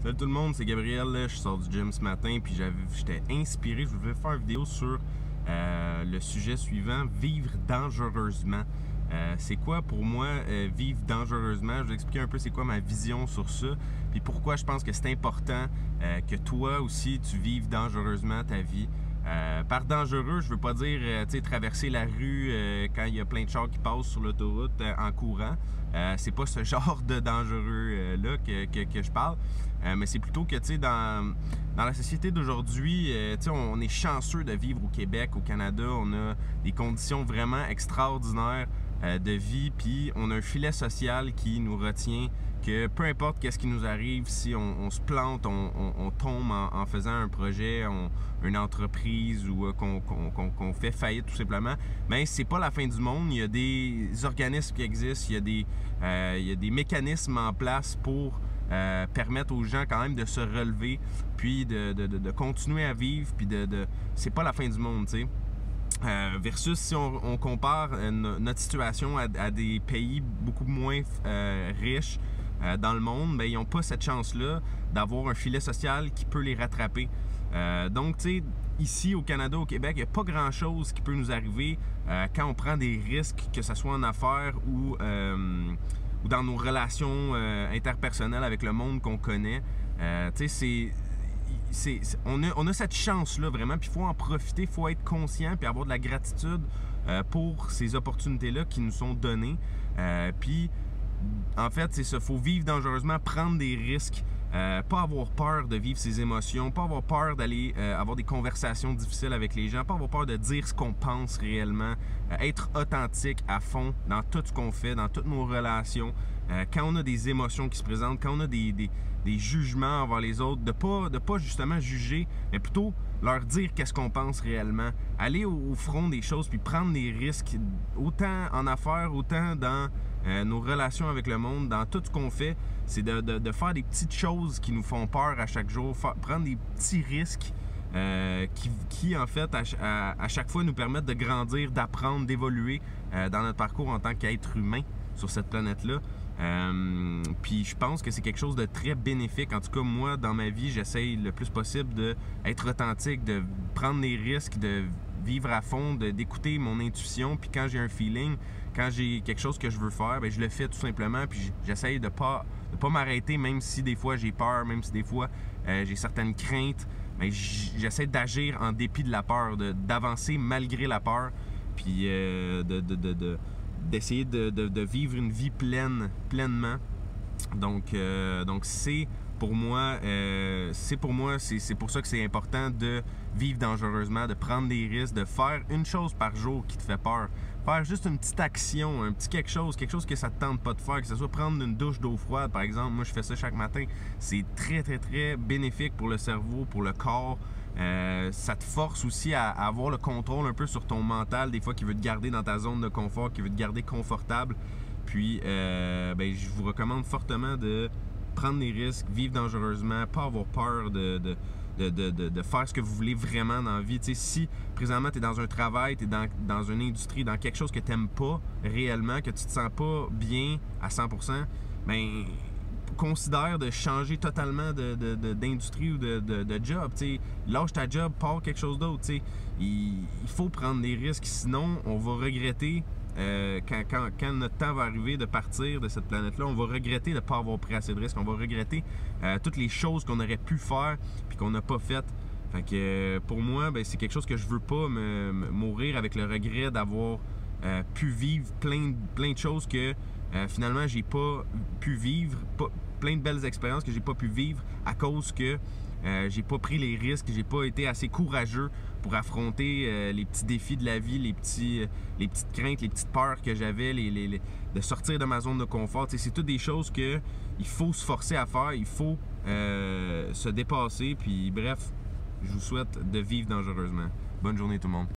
Salut tout le monde, c'est Gabriel, là, je sors du gym ce matin puis j'étais inspiré, je voulais faire une vidéo sur le sujet suivant, vivre dangereusement. C'est quoi pour moi vivre dangereusement? Je vais vous expliquer un peu c'est quoi ma vision sur ça puis pourquoi je pense que c'est important que toi aussi tu vives dangereusement ta vie. Par dangereux, je veux pas dire traverser la rue quand il y a plein de chars qui passent sur l'autoroute en courant. C'est pas ce genre de dangereux là que je parle. Mais c'est plutôt que dans la société d'aujourd'hui, on est chanceux de vivre au Québec, au Canada. On a des conditions vraiment extraordinaires de vie, puis on a un filet social qui nous retient, que peu importe qu'est-ce qui nous arrive, si on se plante, on tombe en faisant un projet, une entreprise ou qu'on fait faillite tout simplement, mais c'est pas la fin du monde. Il y a des organismes qui existent, il y a des mécanismes en place pour permettre aux gens quand même de se relever, puis de continuer à vivre, puis c'est pas la fin du monde, tu sais. Versus si on compare notre situation à des pays beaucoup moins riches dans le monde, ben, ils n'ont pas cette chance-là d'avoir un filet social qui peut les rattraper. Donc, tu sais, ici au Canada, au Québec, il n'y a pas grand-chose qui peut nous arriver quand on prend des risques, que ce soit en affaires ou dans nos relations interpersonnelles avec le monde qu'on connaît. Tu sais, on a cette chance-là vraiment, puis il faut en profiter, il faut être conscient, puis avoir de la gratitude pour ces opportunités-là qui nous sont données. Puis, en fait, c'est ça, il faut vivre dangereusement, prendre des risques, pas avoir peur de vivre ses émotions, pas avoir peur d'aller avoir des conversations difficiles avec les gens, pas avoir peur de dire ce qu'on pense réellement, être authentique à fond dans tout ce qu'on fait, dans toutes nos relations. Quand on a des émotions qui se présentent, quand on a des jugements envers les autres, de pas justement juger, mais plutôt leur dire qu'est-ce qu'on pense réellement. Aller au front des choses, puis prendre des risques, autant en affaires, autant dans nos relations avec le monde, dans tout ce qu'on fait. C'est de faire des petites choses qui nous font peur à chaque jour, prendre des petits risques qui en fait, à chaque fois nous permettent de grandir, d'apprendre, d'évoluer dans notre parcours en tant qu'être humain sur cette planète-là. Puis je pense que c'est quelque chose de très bénéfique. En tout cas, moi, dans ma vie, j'essaye le plus possible d'être authentique, de prendre des risques, de vivre à fond, d'écouter mon intuition. Puis quand j'ai un feeling, quand j'ai quelque chose que je veux faire, ben je le fais tout simplement. Puis j'essaye de pas m'arrêter, même si des fois j'ai peur, même si des fois j'ai certaines craintes. Mais j'essaie d'agir en dépit de la peur, d'avancer malgré la peur. Puis d'essayer de vivre une vie pleinement. Donc c'est pour moi, c'est pour ça que c'est important de vivre dangereusement, de prendre des risques, de faire une chose par jour qui te fait peur. Faire juste une petite action, un petit quelque chose que ça te tente pas de faire, que ce soit prendre une douche d'eau froide par exemple. Moi je fais ça chaque matin. C'est très bénéfique pour le cerveau, pour le corps. Ça te force aussi à avoir le contrôle un peu sur ton mental, des fois qui veut te garder dans ta zone de confort, qui veut te garder confortable. Puis ben, je vous recommande fortement de prendre des risques, vivre dangereusement, pas avoir peur de faire ce que vous voulez vraiment dans la vie. Tu sais, si présentement tu es dans un travail, tu es dans une industrie, dans quelque chose que tu n'aimes pas réellement, que tu te sens pas bien à 100%, ben considère de changer totalement d'industrie ou de job. T'sais. Lâche ta job, pars quelque chose d'autre. Il faut prendre des risques, sinon on va regretter quand notre temps va arriver de partir de cette planète-là, on va regretter de ne pas avoir pris assez de risques, on va regretter toutes les choses qu'on aurait pu faire puis qu'on n'a pas faites. Fait que pour moi, ben, c'est quelque chose que je veux pas mourir avec le regret d'avoir pu vivre plein de choses que finalement j'ai pas pu vivre, plein de belles expériences que j'ai pas pu vivre à cause que j'ai pas pris les risques, j'ai pas été assez courageux pour affronter les petits défis de la vie, les petites craintes, les petites peurs que j'avais, de sortir de ma zone de confort. C'est toutes des choses que il faut se forcer à faire, il faut se dépasser. Puis bref, je vous souhaite de vivre dangereusement. Bonne journée tout le monde.